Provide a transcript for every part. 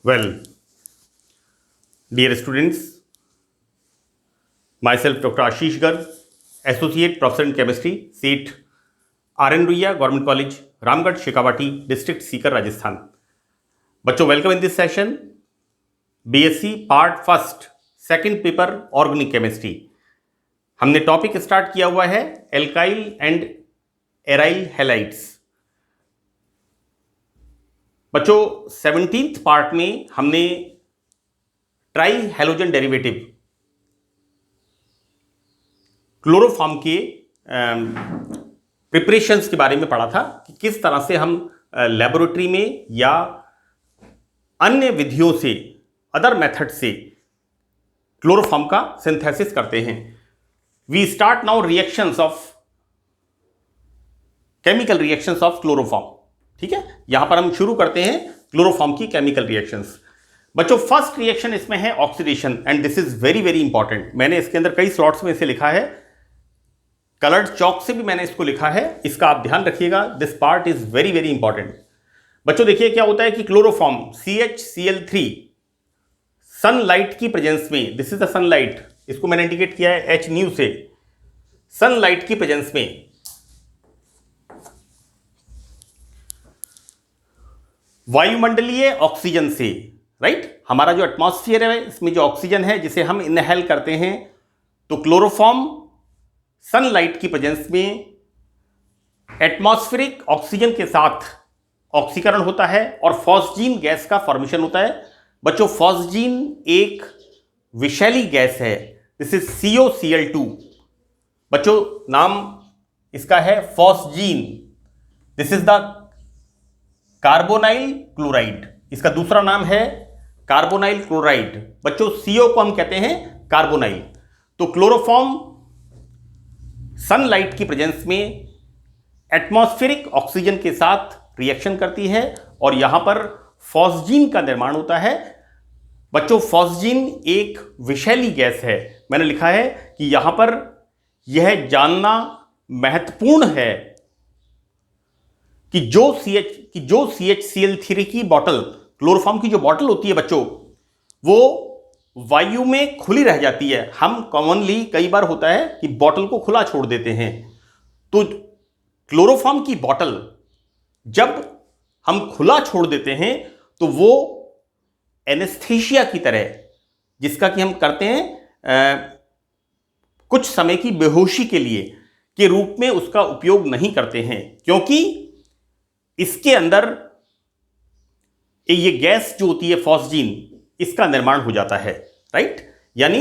Well, dear students, myself Dr. Ashish Garg, Associate Professor in Chemistry, seat R.N. Ruia, Government College, Ramgarh, Shekhawati, District, Sikar, Rajasthan. बच्चों, welcome in this session. BSc part first, second paper organic chemistry. हमने topic start किया हुआ है alkyl and aryl halides. बच्चों, 17th part में हमने try halogen derivative chloroform के preparations के बारे में पढ़ा था कि किस तरह से हम लेबोरेटरी में या अन्य विधियों से, अदर मेथड से क्लोरोफॉर्म का सिंथेसिस करते हैं. We start now reactions of chemical reactions of chloroform. ठीक है, यहां पर हम शुरू करते हैं क्लोरोफॉर्म की केमिकल रिएक्शंस. बच्चों, फर्स्ट रिएक्शन इसमें है oxidation and this is very very important. मैंने इसके अंदर कई स्लॉट्स में इसे लिखा है, कलर्ड चौक से भी मैंने इसको लिखा है, इसका आप ध्यान रखिएगा. This part is very very important. बच्चों देखिए क्या होता है कि क्लोरोफॉर्म CHCl3 सनलाइट की प्रेजेंस में, दिस इज द सनलाइट, इसको मैंने इंडिकेट किया है H न्यू से, सनलाइट की प्रेजेंस में वायुमंडलीय ऑक्सीजन से, राइट, हमारा जो एटमॉस्फेयर है इसमें जो ऑक्सीजन है जिसे हम इनहेल करते हैं, तो क्लोरोफॉर्म सनलाइट की प्रेजेंस में एटमॉस्फेरिक ऑक्सीजन के साथ ऑक्सीकरण होता है और फॉस्जीन गैस का फॉर्मेशन होता है. बच्चों, फॉस्जीन एक विषैली गैस है, दिस इज COCl2. बच्चों, नाम इसका है phosgene. This is the carbonyl chloride, इसका दूसरा नाम है कार्बोनाइल क्लोराइड. बच्चों, CO को हम कहते हैं कार्बोनाइल. तो क्लोरोफॉर्म सनलाइट की प्रेजेंस में एटमॉस्फेरिक ऑक्सीजन के साथ रिएक्शन करती है और यहां पर फॉस्जीन का निर्माण होता है. बच्चों, फॉस्जीन एक विषैली गैस है. मैंने लिखा है कि यहां पर यह जानना महत्वपूर्ण है कि जो CHCl3 की बॉटल, क्लोरोफॉर्म की जो बॉटल होती है बच्चों, वो वायु में खुली रह जाती है. हम कॉमनली कई बार होता है कि बॉटल को खुला छोड़ देते हैं. तो क्लोरोफॉर्म की बॉटल जब हम खुला छोड़ देते हैं तो वो एनेस्थीसिया की तरह, जिसका कि हम करते हैं कुछ समय की बेहोशी के लिए, के रूप में उसका उपयोग नहीं करते हैं, क्योंकि इसके अंदर ये गैस जो होती है फॉस्जीन, इसका निर्माण हो जाता है, राइट. यानी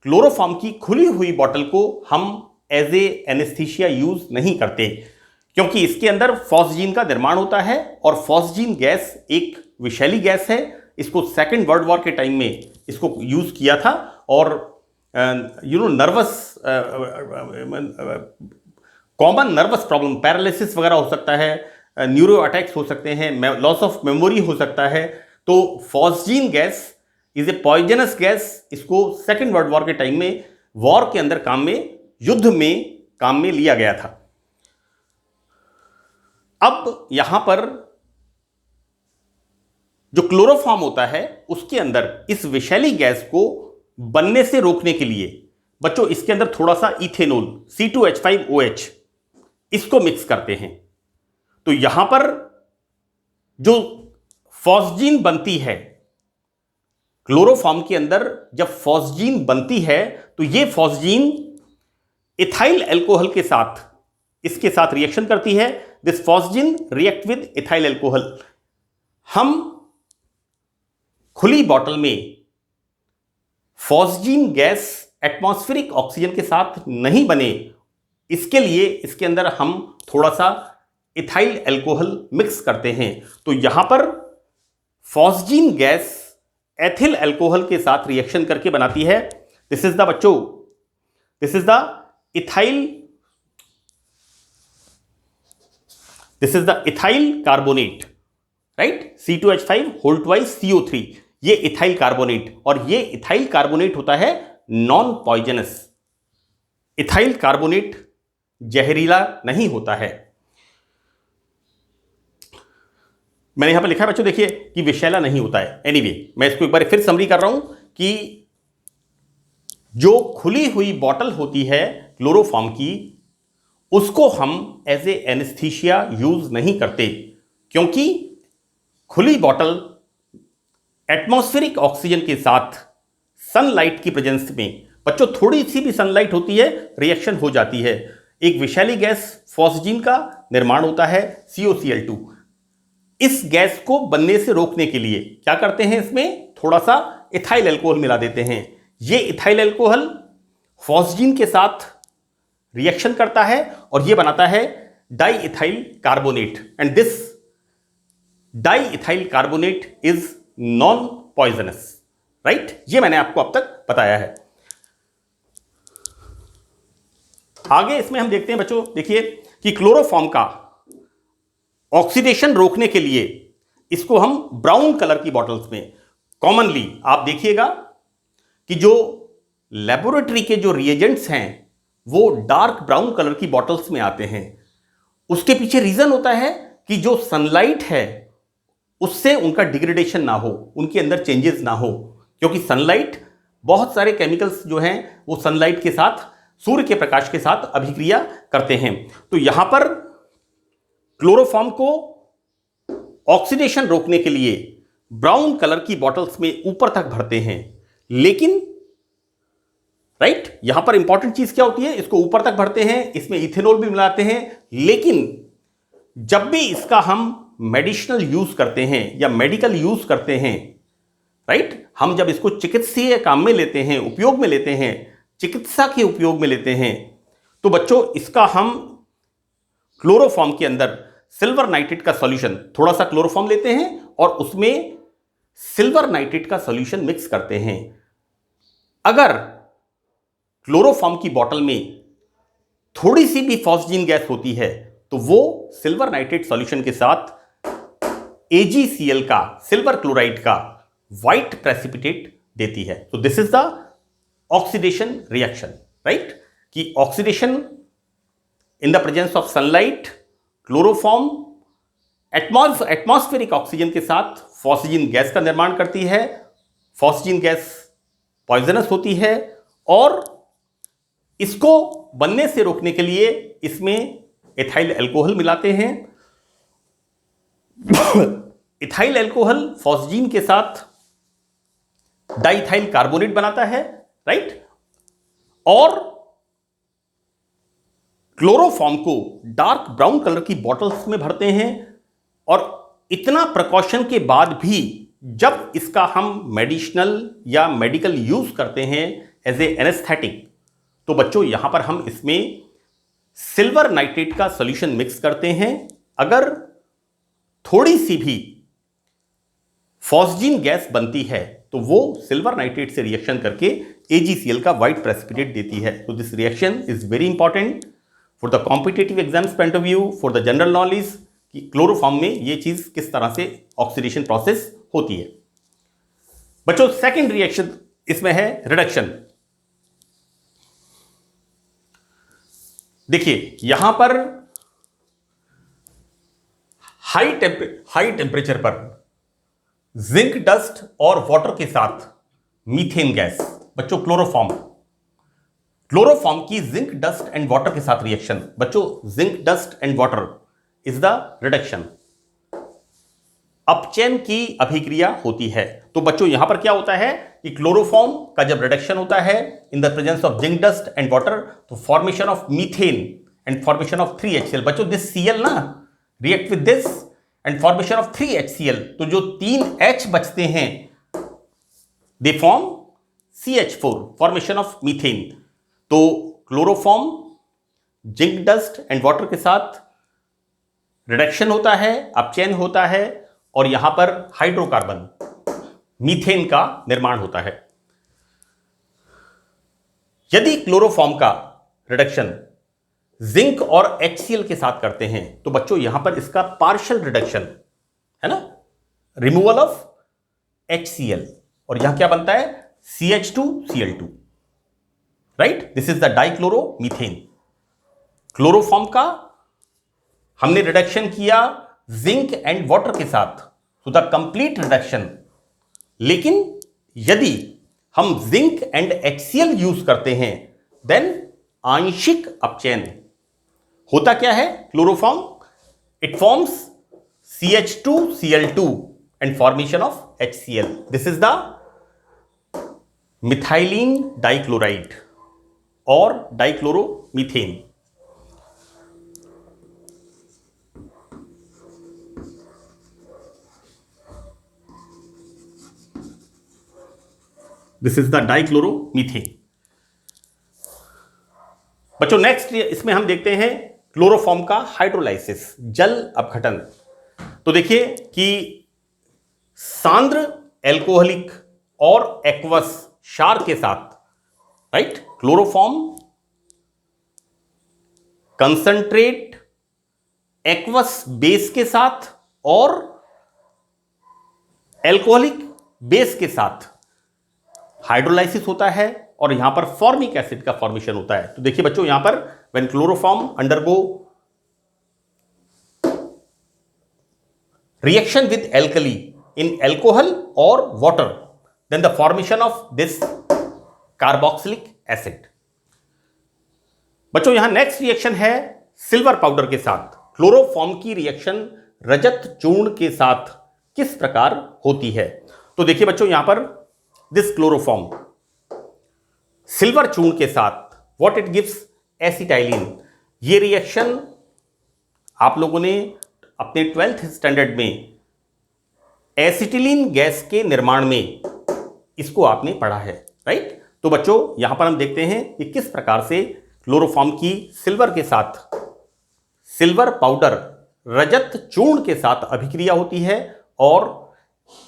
क्लोरोफॉर्म की खुली हुई बॉटल को हम एज ए एनेस्थीसिया यूज नहीं करते, क्योंकि इसके अंदर फॉस्जीन का निर्माण होता है और फॉस्जीन गैस एक विषैली गैस है. इसको सेकेंड वर्ल्ड वॉर के टाइम में इसको यूज किया था और nervous, common nervous problem, paralysis वगैरह हो सकता है, न्यूरो अटैक्स हो सकते हैं, लॉस ऑफ मेमोरी हो सकता है. तो phosgene gas is a poisonous gas. इसको सेकेंड वर्ल्ड वॉर के टाइम में, वॉर के अंदर काम में, युद्ध में काम में लिया गया था. अब यहां पर जो क्लोरोफॉर्म होता है उसके अंदर इस विषैली गैस को बनने से रोकने के लिए बच्चों इसके अंदर थोड़ा सा इथेनॉल C2H5OH इसको मिक्स करते हैं. तो यहां पर जो फॉस्जीन बनती है क्लोरोफॉर्म के अंदर, जब फॉस्जीन बनती है तो ये फॉस्जीन इथाइल अल्कोहल के साथ, इसके साथ रिएक्शन करती है. This phosgene react with ethyl alcohol. हम खुली बॉटल में फॉस्जीन गैस एटमॉस्फेरिक ऑक्सीजन के साथ नहीं बने, इसके लिए इसके अंदर हम थोड़ा सा इथाइल अल्कोहल मिक्स करते हैं. तो यहां पर फॉस्जीन गैस एथिल अल्कोहल के साथ रिएक्शन करके बनाती है. दिस इज द बच्चों, this is the ethyl carbonate, right, C2H5CO3, ये इथाइल कार्बोनेट. और ये इथाइल कार्बोनेट होता है नॉन पॉइजनस. इथाइल कार्बोनेट जहरीला नहीं होता है. मैंने यहां पर लिखा है बच्चों, देखिए कि विषैला नहीं होता है। एनीवे, मैं इसको एक बार फिर समरी कर रहा हूं कि जो खुली हुई बॉटल होती है क्लोरोफॉर्म की, उसको हम एज ए एनेस्थीसिया यूज नहीं करते, क्योंकि खुली बॉटल एटमॉस्फेरिक ऑक्सीजन के साथ सनलाइट की प्रेजेंस में, बच्चों थोड़ी सी भी सनलाइट होती है, रिएक्शन हो जाती है, एक विषैली गैस फॉस्जीन का निर्माण होता है, COCl2। इस गैस को बनने से रोकने के लिए क्या करते हैं, इसमें थोड़ा सा इथाइल अल्कोहल मिला देते हैं। ये इथाइल अल्कोहल फॉस्जीन के साथ रिएक्शन करता है और ये बनाता है di ethyl carbonate, and this di ethyl carbonate is non poisonous, right. ये मैंने आपको अब तक बताया है। आगे इसमें हम देखते हैं बच्चों, देखिए कि क्लोरोफॉर्म का ऑक्सीडेशन रोकने के लिए इसको हम ब्राउन कलर की बॉटल्स में, कॉमनली आप देखिएगा कि जो लेबोरेटरी के जो रिएजेंट्स हैं वो डार्क ब्राउन कलर की बॉटल्स में आते हैं। उसके पीछे रीजन होता है कि जो सनलाइट है उससे उनका डिग्रेडेशन ना हो, उनके अंदर चेंजेस ना हो, क्योंकि सनलाइट, बहुत सारे केमिकल्स जो हैं वो सनलाइट के साथ, सूर्य के प्रकाश के साथ अभिक्रिया करते हैं। तो यहां पर क्लोरोफॉर्म को ऑक्सीडेशन रोकने के लिए ब्राउन कलर की बॉटल्स में ऊपर तक भरते हैं, लेकिन राइट, यहां पर इंपॉर्टेंट चीज क्या होती है, इसको ऊपर तक भरते हैं, इसमें इथेनॉल भी मिलाते हैं, लेकिन जब भी इसका हम मेडिसिनल यूज करते हैं या मेडिकल यूज करते हैं, राइट, हम जब इसको चिकित्सीय काम में लेते हैं, उपयोग में लेते हैं, चिकित्सा के उपयोग में लेते हैं, तो बच्चों इसका हम क्लोरोफॉर्म के अंदर सिल्वर नाइट्रेट का सॉल्यूशन, थोड़ा सा क्लोरोफॉर्म लेते हैं और उसमें सिल्वर नाइट्रेट का सॉल्यूशन मिक्स करते हैं। अगर क्लोरोफॉर्म की बॉटल में थोड़ी सी भी फॉस्जीन गैस होती है तो वो सिल्वर नाइट्रेट सॉल्यूशन के साथ AgCl का, सिल्वर क्लोराइड का व्हाइट प्रेसिपिटेट देती है। तो this is the oxidation reaction, right, कि oxidation in the presence of sunlight, chloroform atmospheric oxygen के साथ फॉस्जीन गैस का निर्माण करती है। फॉस्जीन गैस पॉइजनस होती है और इसको बनने से रोकने के लिए इसमें इथाइल अल्कोहल मिलाते हैं। इथाइल अल्कोहल फॉस्जीन के साथ डाइथाइल कार्बोनेट बनाता है, राइट, और क्लोरोफॉर्म को डार्क ब्राउन कलर की बॉटल्स में भरते हैं। और इतना प्रिकॉशन के बाद भी जब इसका हम मेडिसिनल या मेडिकल यूज करते हैं एज ए एनेस्थेटिक, तो बच्चों यहां पर हम इसमें सिल्वर नाइट्रेट का सॉल्यूशन मिक्स करते हैं। अगर थोड़ी सी भी फॉस्जीन गैस बनती है तो वो सिल्वर नाइट्रेट से रिएक्शन करके AgCl का व्हाइट प्रेसिपिटेट देती है। तो this reaction is very important for the competitive exams point of view, for the general knowledge, कि क्लोरोफॉर्म में ये चीज किस तरह से ऑक्सीडेशन प्रोसेस होती है। बच्चों सेकेंड रिएक्शन इसमें है रिडक्शन। देखिए यहां पर हाई टेम्परेचर पर जिंक डस्ट और वाटर के साथ मीथेन गैस, बच्चों क्लोरोफॉर्म की जिंक डस्ट एंड वाटर के साथ रिएक्शन, बच्चों zinc dust and water is the reduction, अपचयन की अभिक्रिया होती है। तो बच्चों यहां पर क्या होता है कि क्लोरोफॉर्म का जब रिडक्शन होता है in the presence of zinc dust and water, तो formation of methane and formation of 3HCl, बच्चों दिस Cl ना react with this and formation of 3HCl, तो जो 3H बचते हैं they form CH4, formation of methane. तो chloroform zinc dust and water के साथ रिडक्शन होता है, अपचयन होता है और यहां पर हाइड्रोकार्बन मीथेन का निर्माण होता है। यदि क्लोरोफॉर्म का रिडक्शन जिंक और HCl के साथ करते हैं तो बच्चों यहां पर इसका पार्शियल रिडक्शन है ना, रिमूवल ऑफ HCl, और यहां क्या बनता है CH2Cl2, right, this is the dichloromethane. Chloroform का हमने रिडक्शन किया जिंक एंड वाटर के साथ टू द कंप्लीट रिडक्शन। लेकिन यदि हम जिंक एंड HCl यूज करते हैं देन आंशिक अपचयन होता क्या है chloroform, it forms CH2Cl2 and formation of HCl। This is the methylene dichloride और dichloromethane. This is the dichloromethane. बच्चों नेक्स्ट इसमें हम देखते हैं क्लोरोफॉर्म का हाइड्रोलाइसिस, जल अपघटन। तो देखिए कि सांद्र एल्कोहलिक और एक्वस क्षार के साथ, right, chloroform concentrate aqueous base के साथ और एल्कोहलिक बेस के साथ हाइड्रोलाइसिस होता है और यहां पर फॉर्मिक एसिड का फॉर्मेशन होता है। तो देखिए बच्चों यहां पर when chloroform undergo reaction with alkali in alcohol और water then the formation of this carboxylic acid. बच्चों यहां नेक्स्ट रिएक्शन है सिल्वर पाउडर के साथ। क्लोरोफॉर्म की रिएक्शन रजत चूर्ण के साथ किस प्रकार होती है? तो देखिए बच्चों यहां पर दिस क्लोरोफॉर्म सिल्वर चूर्ण के साथ व्हाट इट गिव्स एसिटाइलिन। ये रिएक्शन आप लोगों ने अपने 12th स्टैंडर्ड में एसिटिलीन गैस के निर्माण में इसको आपने पढ़ा है, राइट। तो बच्चों यहां पर हम देखते हैं कि किस प्रकार से क्लोरोफॉर्म की सिल्वर के साथ, सिल्वर पाउडर रजत चूर्ण के साथ अभिक्रिया होती है और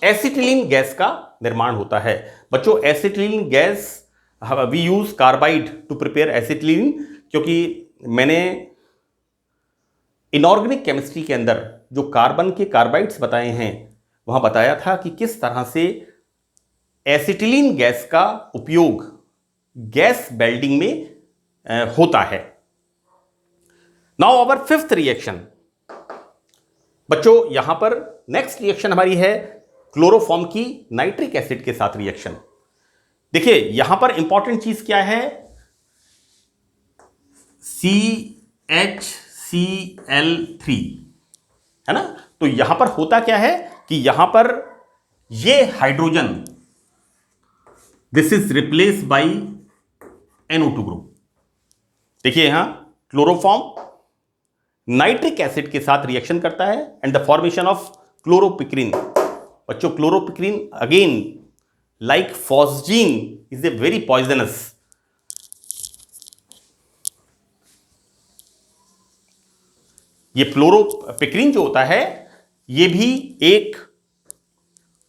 एसिटिलीन गैस का निर्माण होता है। बच्चों acetylene gas we use carbide to prepare acetylene, क्योंकि मैंने इनऑर्गेनिक केमिस्ट्री के अंदर जो कार्बन के कार्बाइड्स बताए हैं वहां बताया था कि किस तरह से एसिटिलीन गैस का उपयोग गैस वेल्डिंग में होता है। Now our fifth reaction. बच्चों यहां पर नेक्स्ट रिएक्शन हमारी है क्लोरोफॉर्म की नाइट्रिक एसिड के साथ रिएक्शन। देखिए यहां पर इंपॉर्टेंट चीज क्या है, CHCl3 है ना। तो यहां पर होता क्या है कि यहां पर ये hydrogen this is replace by NO2 group. देखिए यहां क्लोरोफॉर्म नाइट्रिक एसिड के साथ रिएक्शन करता है and the formation of chloropicrin. बच्चों chloropicrin again like phosgene is a very poisonous। ये फ्लोरोपिक्रिन जो होता है ये भी एक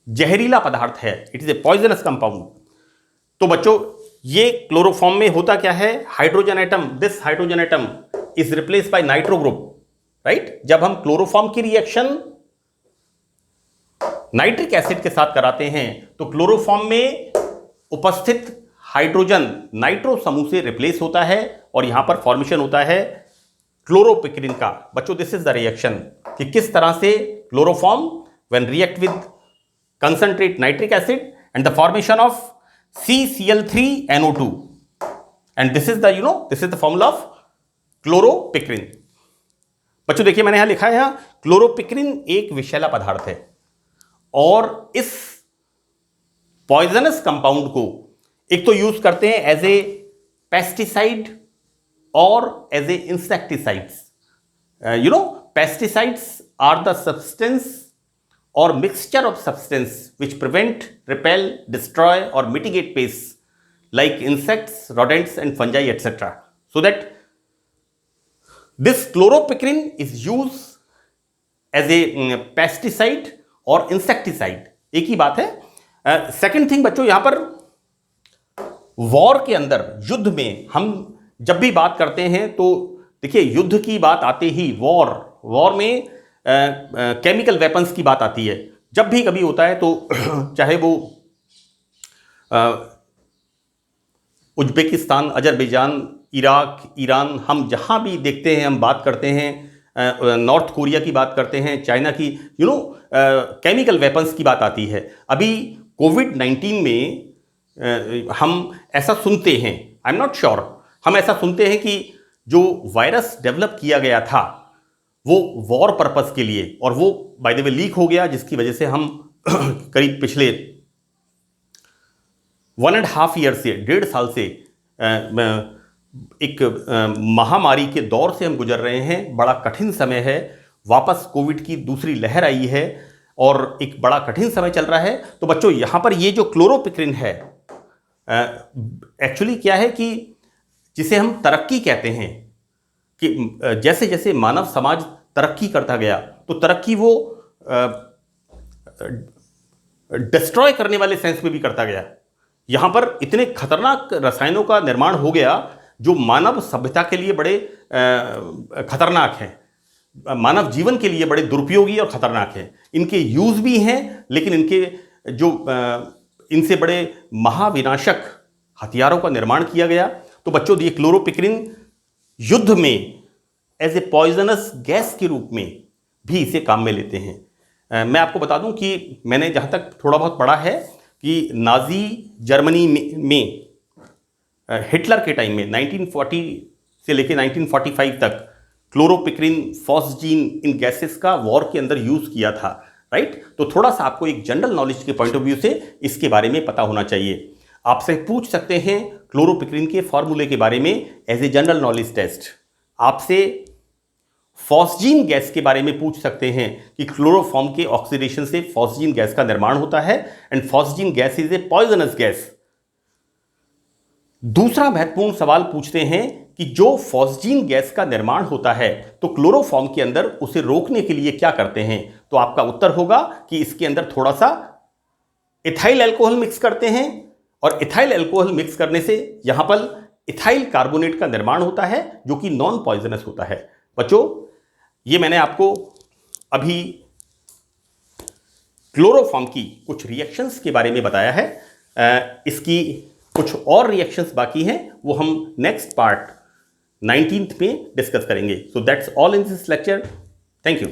जहरीला पदार्थ है, it is a poisonous compound. तो बच्चों ये क्लोरोफॉर्म में होता क्या है, hydrogen atom, this hydrogen atom is replace by nitro group, right. जब हम क्लोरोफॉर्म की रिएक्शन नाइट्रिक एसिड के साथ कराते हैं तो क्लोरोफॉर्म में उपस्थित हाइड्रोजन नाइट्रो समूह से रिप्लेस होता है और यहां पर फॉर्मेशन होता है क्लोरोपिक्रिन का। बच्चों दिस इज द रिएक्शन कि किस तरह से chloroform when react with concentrate nitric acid and the formation of CCl3NO2 and this is the this is the formula of chloropicrin. बच्चों देखिए मैंने यहां लिखा है, यहां क्लोरोपिक्रिन एक विषैला पदार्थ है और इस पॉइजनस कंपाउंड को एक तो यूज करते हैं एज ए पेस्टिसाइड और as a insecticides. Pesticides are the substance और mixture of substance which prevent, repel, destroy और mitigate pest like insects, rodents and fungi etcetera, so that this chloropicrin is use as a pesticide और insecticide, एक ही बात है। Second thing बच्चों यहां पर वॉर के अंदर, युद्ध में हम जब भी बात करते हैं तो देखिए युद्ध की बात आते ही वॉर में केमिकल वेपन्स की बात आती है। जब भी कभी होता है तो चाहे वो उज्बेकिस्तान, अजरबैजान, इराक, ईरान, हम जहां भी देखते हैं, हम बात करते हैं नॉर्थ कोरिया की बात करते हैं, चाइना की केमिकल वेपन्स की बात आती है। अभी कोविड-19 में हम ऐसा सुनते हैं, आई एम नॉट श्योर, हम ऐसा सुनते हैं कि जो वायरस डेवलप किया गया था वो वॉर पर्पस के लिए, और वो बाय द वे लीक हो गया, जिसकी वजह से हम करीब पिछले 1.5 ईयर से, 1.5 साल से एक महामारी के दौर से हम गुजर रहे हैं। बड़ा कठिन समय है, वापस कोविड की दूसरी लहर आई है और एक बड़ा कठिन समय चल रहा है। तो बच्चों, यहाँ पर ये जो क्लोरोपिक्रिन है, एक्चुअली क्या है कि जिसे हम तरक्की कहते हैं, कि जैसे जैसे मानव समाज तरक्की करता गया तो तरक्की वो डिस्ट्रॉय करने वाले सेंस में भी करता गया। यहाँ पर इतने खतरनाक रसायनों का निर्माण हो गया जो मानव सभ्यता के लिए बड़े खतरनाक हैं, मानव जीवन के लिए बड़े दुरुपयोगी और खतरनाक हैं। इनके यूज़ भी हैं, लेकिन इनके जो इनसे बड़े महाविनाशक हथियारों का निर्माण किया गया। तो बच्चों, ये क्लोरोपिक्रिन युद्ध में एज ए पॉइजनस गैस के रूप में भी इसे काम में लेते हैं। मैं आपको बता दूं कि मैंने जहाँ तक थोड़ा बहुत पढ़ा है कि नाजी जर्मनी में हिटलर के टाइम में 1940 से लेकर 1945 तक क्लोरोपिक्रिन, फॉस्जीन, इन गैसेस का वॉर के अंदर यूज़ किया था, राइट। तो थोड़ा सा आपको एक जनरल नॉलेज के पॉइंट ऑफ व्यू से इसके बारे में पता होना चाहिए। आपसे पूछ सकते हैं क्लोरोपिक्रिन के फॉर्मूले के बारे में as a general knowledge test. आपसे फॉस्जीन गैस के बारे में पूछ सकते हैं कि क्लोरोफॉर्म के ऑक्सीडेशन से फॉस्जीन गैस का निर्माण होता है, and phosgene gas is a poisonous gas. दूसरा महत्वपूर्ण सवाल पूछते हैं कि जो फॉस्जीन गैस का निर्माण होता है तो क्लोरोफॉर्म के अंदर उसे रोकने के लिए क्या करते हैं। तो आपका उत्तर होगा कि इसके अंदर थोड़ा सा इथाइल अल्कोहल मिक्स करते हैं, और इथाइल अल्कोहल मिक्स करने से यहां पर इथाइल कार्बोनेट का निर्माण होता है जो कि नॉन पॉइजनस होता है। बच्चों, ये मैंने आपको अभी क्लोरोफॉर्म की कुछ रिएक्शंस के बारे में बताया है। इसकी कुछ और रिएक्शंस बाकी हैं, वो हम नेक्स्ट पार्ट 19th में डिस्कस करेंगे। So that's all in this lecture. Thank you.